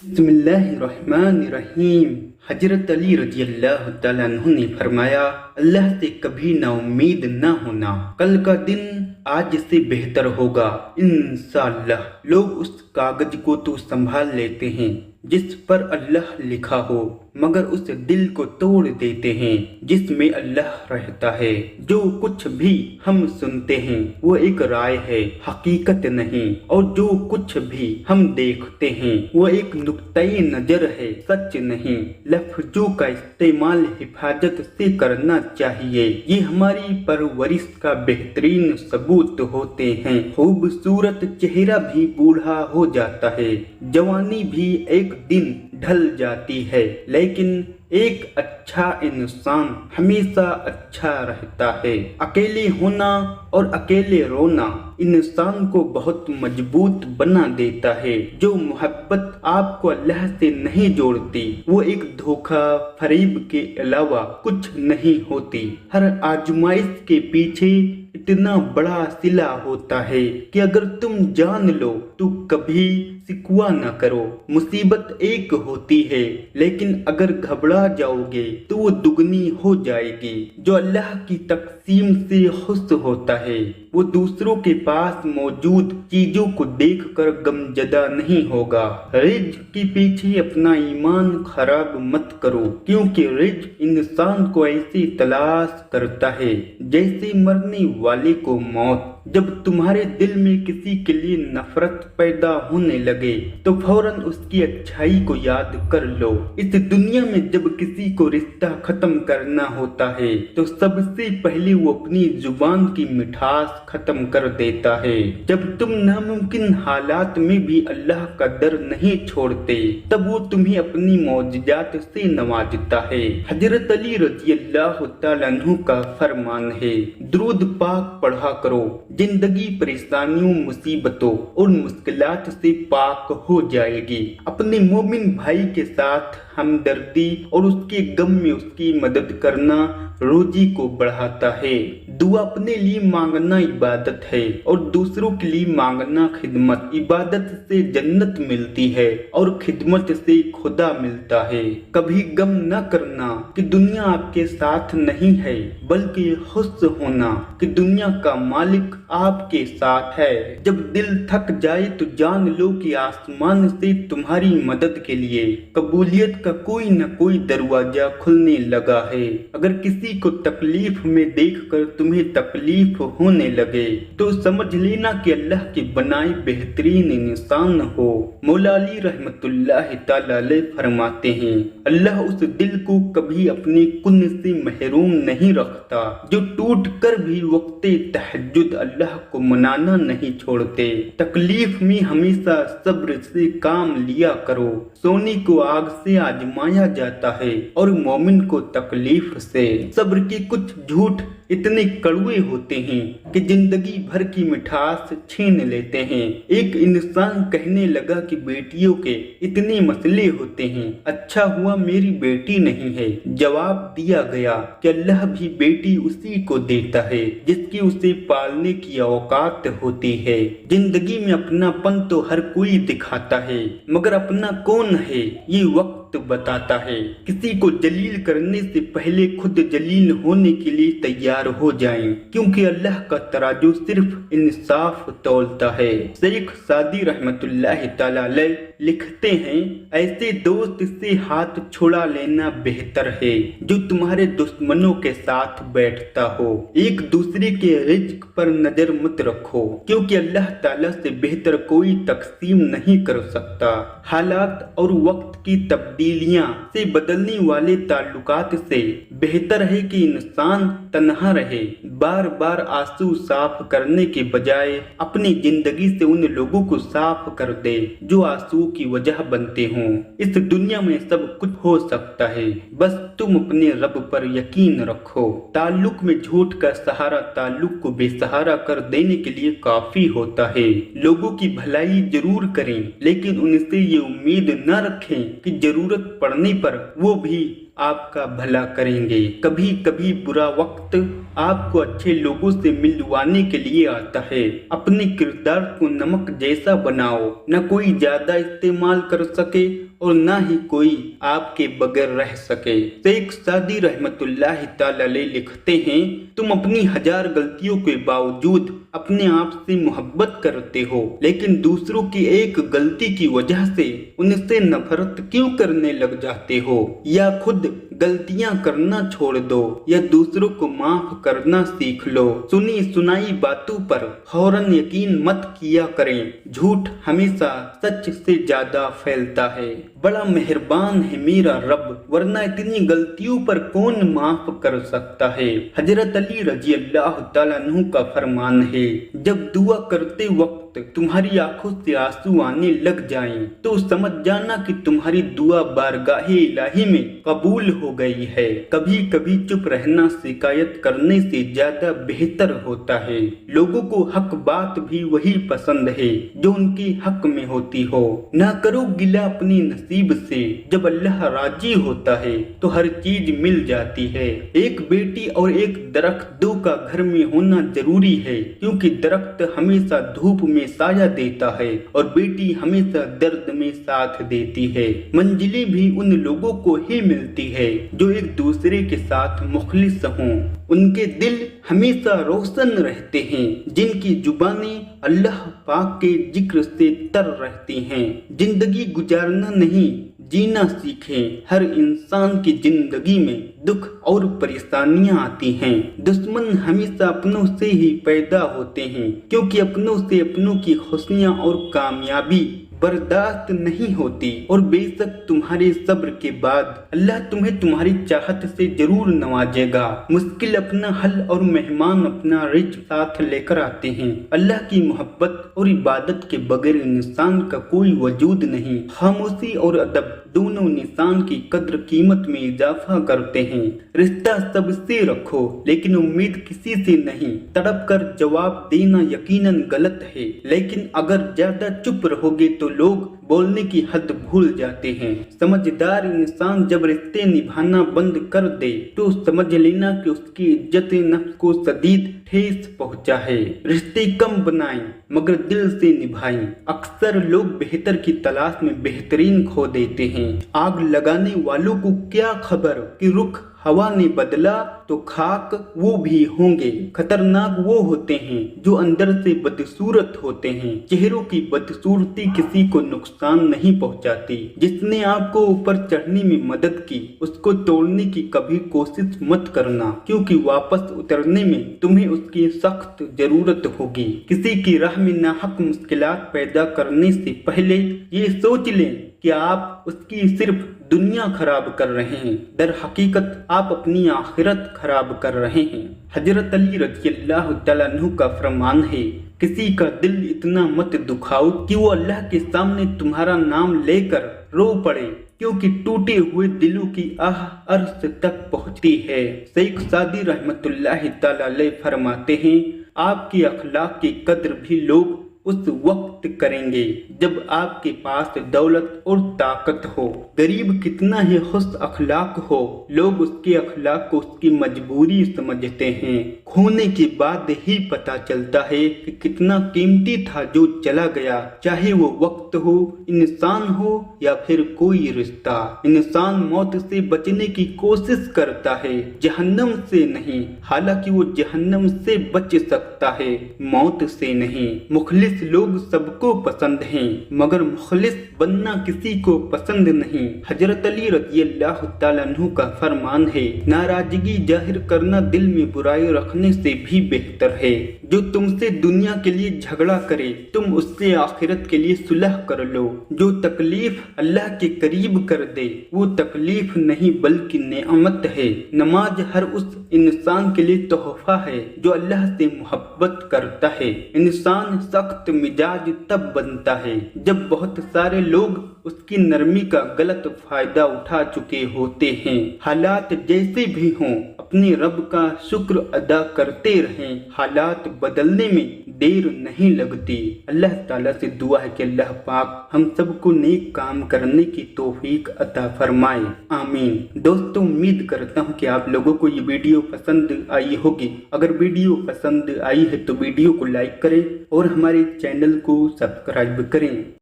बिस्मिल्लाहिर्रहमानिर्रहीम। हजरत अली रजी अल्लाह तआला अन्हु ने फरमाया, अल्लाह से कभी ना उम्मीद ना होना, कल का दिन आज से बेहतर होगा इंशाअल्लाह। लोग उस कागज को तो संभाल लेते हैं जिस पर अल्लाह लिखा हो, मगर उस दिल को तोड़ देते हैं जिसमें अल्लाह रहता है। जो कुछ भी हम सुनते हैं वो एक राय है, हकीकत नहीं, और जो कुछ भी हम देखते हैं वो एक नुक्ते नजर है, सच नहीं। लफ्जों का इस्तेमाल हिफाजत से करना चाहिए, ये हमारी परवरिश का बेहतरीन सबूत होते हैं। खूबसूरत चेहरा भी बूढ़ा हो जाता है, जवानी भी एक दिन ढल जाती है, लेकिन एक अच्छा इंसान हमेशा अच्छा रहता है। अकेले होना और अकेले रोना इंसान को बहुत मजबूत बना देता है। जो मोहब्बत आपको अल्लाह से नहीं जोड़ती वो एक धोखा फरेब के अलावा कुछ नहीं होती। हर आजमाइश के पीछे इतना बड़ा सिला होता है कि अगर तुम जान लो तो कभी सिकवा न करो। मुसीबत एक होती है, लेकिन अगर घबरा जाओगे तो वो दुगनी हो जाएगी। जो अल्लाह की तकसीम से खुश होता है वो दूसरों के पास मौजूद चीजों को देखकर गमजदा नहीं होगा। रिज्क के पीछे अपना ईमान खराब मत करो, क्योंकि रिज्क इंसान को ऐसी तलाश करता है जैसे मरने वाले को मौत। जब तुम्हारे दिल में किसी के लिए नफरत पैदा होने लगे तो फौरन उसकी अच्छाई को याद कर लो। इस दुनिया में जब किसी को रिश्ता खत्म करना होता है तो सबसे पहले वो अपनी जुबान की मिठास खत्म कर देता है। जब तुम नामुमकिन हालात में भी अल्लाह का डर नहीं छोड़ते तब वो तुम्हें अपनी मौजूदात से नवाजता है। हजरत अली रजी अल्लाह तआला अन्हु का फरमान है, दुरूद पाक पढ़ा करो, जिंदगी परेशानियों, मुसीबतों और मुश्किलात से पाक हो जाएगी। अपने मोमिन भाई के साथ हमदर्दी और उसके गम में उसकी मदद करना रोजी को बढ़ाता है। दुआ अपने लिए मांगना इबादत है और दूसरों के लिए मांगना खिदमत। इबादत से जन्नत मिलती है और खिदमत से खुदा मिलता है। कभी गम न करना कि दुनिया आपके साथ नहीं है, बल्कि खुश होना कि दुनिया का मालिक आपके साथ है। जब दिल थक जाए तो जान लो कि आसमान से तुम्हारी मदद के लिए कबूलियत का कोई न कोई दरवाजा खुलने लगा है। अगर किसी को तकलीफ में देखकर तुम्हें तकलीफ होने लगे तो समझ लेना कि अल्लाह के बनाए बेहतरीन इंसान हो। मौला अली रहमतुल्लाह तआला अलैह फरमाते हैं, अल्लाह उस दिल को कभी अपने कुन से महरूम नहीं रखता जो टूट कर भी वक्ते तहज्जुद अल्लाह को मनाना नहीं छोड़ते। तकलीफ में हमेशा सब्र से काम लिया करो। सोने को आग से आजमाया जाता है और मोमिन को तकलीफ से। सब्र के कुछ झूठ इतने कड़वे होते हैं कि जिंदगी भर की मिठास छीन लेते हैं। एक इंसान कहने लगा कि बेटियों के इतने मसले होते हैं, अच्छा हुआ मेरी बेटी नहीं है। जवाब दिया गया कि अल्लाह भी बेटी उसी को देता है जिसकी उसे पालने की औकात होती है। जिंदगी में अपनापन तो हर कोई दिखाता है, मगर अपना कौन है ये वक्त बताता है। किसी को जलील करने से पहले खुद जलील होने के लिए तैयार हो जाएं, क्योंकि अल्लाह का तराजू सिर्फ इंसाफ तौलता है। शेख सादी रहमतुल्लाह तआला अलैह लिखते हैं, ऐसे दोस्त से हाथ छुड़ा लेना बेहतर है जो तुम्हारे दुश्मनों के साथ बैठता हो। एक दूसरे के रिज्क पर नजर मत रखो, क्योंकि अल्लाह ताला से बेहतर कोई तकसीम नहीं कर सकता। हालात और वक्त की तब्दीलियां से बदलने वाले ताल्लुकात से बेहतर है कि इंसान तन्हा रहे। बार बार आंसू साफ करने के बजाय अपनी जिंदगी से उन लोगों को साफ कर दे जो आंसू की वजह बनते हों। इस दुनिया में सब कुछ हो सकता है, बस तुम अपने रब पर यकीन रखो। ताल्लुक में झूठ का सहारा ताल्लुक को बेसहारा कर देने के लिए काफी होता है। लोगों की भलाई जरूर करें, लेकिन उनसे ये उम्मीद न रखें कि जरूरत पड़ने पर वो भी آپ کا بھلا کریں گے۔ کبھی کبھی برا وقت آپ کو اچھے لوگوں سے ملوانے کے لیے آتا ہے۔ اپنے کردار کو نمک جیسا بناؤ، نہ کوئی زیادہ استعمال کر سکے اور نہ ہی کوئی آپ کے بغیر رہ سکے۔ شیخ سعدی رحمت اللہ تعالی علیہ لکھتے ہیں، تم اپنی 1000 غلطیوں کے باوجود اپنے آپ سے محبت کرتے ہو، لیکن دوسروں کی ایک غلطی کی وجہ سے ان سے نفرت کیوں کرنے لگ جاتے ہو؟ یا خود غلطیاں کرنا چھوڑ دو یا دوسروں کو معاف کرنا سیکھ لو۔ سنی سنائی باتوں پر فوراً یقین مت کیا کریں، جھوٹ ہمیشہ سچ سے زیادہ پھیلتا ہے۔ بڑا مہربان ہے میرا رب، ورنہ اتنی غلطیوں پر کون معاف کر سکتا ہے۔ حضرت علی رضی اللہ تعالیٰ عنہ کا فرمان ہے، جب دعا کرتے وقت تمہاری آنکھوں سے آنسو آنے لگ جائیں تو سمجھ جانا کہ تمہاری دعا بارگاہ الہی میں قبول ہو گئی ہے۔ کبھی کبھی چپ رہنا شکایت کرنے سے زیادہ بہتر ہوتا ہے۔ لوگوں کو حق بات بھی وہی پسند ہے جو ان کے حق میں ہوتی ہو۔ نہ کرو گلہ اپنی نصیب سے، جب اللہ راضی ہوتا ہے تو ہر چیز مل جاتی ہے۔ ایک بیٹی اور ایک درخت دو کا گھر میں ہونا ضروری ہے، کیونکہ درخت ہمیشہ دھوپ میں سایہ دیتا ہے اور بیٹی ہمیشہ درد میں ساتھ دیتی ہے۔ منزلیں بھی ان لوگوں کو ہی ملتی ہے جو ایک دوسرے کے ساتھ مخلص ہوں۔ ان کے دل ہمیشہ روشن رہتے ہیں جن کی زبانیں اللہ پاک کے ذکر سے تر رہتی ہیں۔ زندگی گزارنا نہیں، جینا سیکھیں۔ ہر انسان کی زندگی میں دکھ اور پریشانیاں آتی ہیں۔ دشمن ہمیشہ اپنوں سے ہی پیدا ہوتے ہیں، کیونکہ اپنوں سے اپنوں کی خوشیاں اور کامیابی برداشت نہیں ہوتی، اور بے شک تمہارے صبر کے بعد اللہ تمہیں تمہاری چاہت سے ضرور نوازے گا۔ مشکل اپنا حل اور مہمان اپنا رزق ساتھ لے کر آتے ہیں۔ اللہ کی محبت اور عبادت کے بغیر انسان کا کوئی وجود نہیں۔ خاموشی اور ادب دونوں انسان کی قدر قیمت میں اضافہ کرتے ہیں۔ رشتہ سب سے رکھو لیکن امید کسی سے نہیں۔ تڑپ کر جواب دینا یقیناً غلط ہے، لیکن اگر زیادہ چپ رہو گے تو لوگ بولنے کی حد بھول جاتے ہیں۔ سمجھدار انسان جب رشتے نبھانا بند کر دے تو سمجھ لینا کہ اس کی عزت نفس کو شدید ٹھیس پہنچا ہے۔ رشتے کم بنائیں مگر دل سے نبھائیں۔ اکثر لوگ بہتر کی تلاش میں بہترین کھو دیتے ہیں۔ آگ لگانے والوں کو کیا خبر کہ رخ ہوا نے بدلا تو خاک وہ بھی ہوں گے۔ خطرناک وہ ہوتے ہیں جو اندر سے بدصورت ہوتے ہیں۔ چہروں کی بدصورتی کسی کو نقصان نہیں پہنچاتی۔ جس نے آپ کو اوپر چڑھنے میں مدد کی اس کو توڑنے کی کبھی کوشش مت کرنا، کیونکہ واپس اترنے میں تمہیں اس کی سخت ضرورت ہوگی۔ کسی کی راہ میں ناحق مشکلات پیدا کرنے سے پہلے یہ سوچ لیں کہ آپ اس کی صرف دنیا خراب کر رہے ہیں، در حقیقت آپ اپنی آخرت خراب کر رہے ہیں۔ حضرت علی رضی اللہ تعالیٰ عنہ کا فرمان ہے، کسی کا دل اتنا مت دکھاؤ کہ وہ اللہ کے سامنے تمہارا نام لے کر رو پڑے، کیونکہ ٹوٹے ہوئے دلوں کی آہ عرش تک پہنچتی ہے۔ شیخ سعدی رحمت اللہ تعالیٰ علیہ فرماتے ہیں، آپ کے اخلاق کی قدر بھی لوگ اس وقت کریں گے جب آپ کے پاس دولت اور طاقت ہو۔ غریب کتنا ہی خوش اخلاق ہو، لوگ اس کے اخلاق کو اس کی مجبوری سمجھتے ہیں۔ کھونے کے بعد ہی پتہ چلتا ہے کہ کتنا قیمتی تھا جو چلا گیا، چاہے وہ وقت ہو، انسان ہو یا پھر کوئی رشتہ۔ انسان موت سے بچنے کی کوشش کرتا ہے، جہنم سے نہیں، حالانکہ وہ جہنم سے بچ سکتا ہے، موت سے نہیں۔ مخلص لوگ سب کو پسند ہیں مگر مخلص بننا کسی کو پسند نہیں۔ حضرت علی رضی اللہ تعالیٰ عنہ کا فرمان ہے، ناراضگی ظاہر کرنا دل میں برائی رکھنے سے بھی بہتر ہے۔ جو تم سے دنیا کے لیے جھگڑا کرے تم اس سے آخرت کے لیے صلح کر لو۔ جو تکلیف اللہ کے قریب کر دے وہ تکلیف نہیں بلکہ نعمت ہے۔ نماز ہر اس انسان کے لیے تحفہ ہے جو اللہ سے محبت کرتا ہے۔ انسان سخت مزاج تب بنتا ہے جب بہت سارے لوگ اس کی نرمی کا غلط فائدہ اٹھا چکے ہوتے ہیں۔ حالات جیسے بھی ہوں अपने रब का शुक्र अदा करते रहें, हालात बदलने में देर नहीं लगती। अल्लाह ताला से दुआ है कि अल्लाह पाक हम सबको नेक काम करने की तौफीक अता फरमाए, आमीन। दोस्तों, उम्मीद करता हूँ कि आप लोगों को ये वीडियो पसंद आई होगी। अगर वीडियो पसंद आई है तो वीडियो को लाइक करें और हमारे चैनल को सब्सक्राइब करें।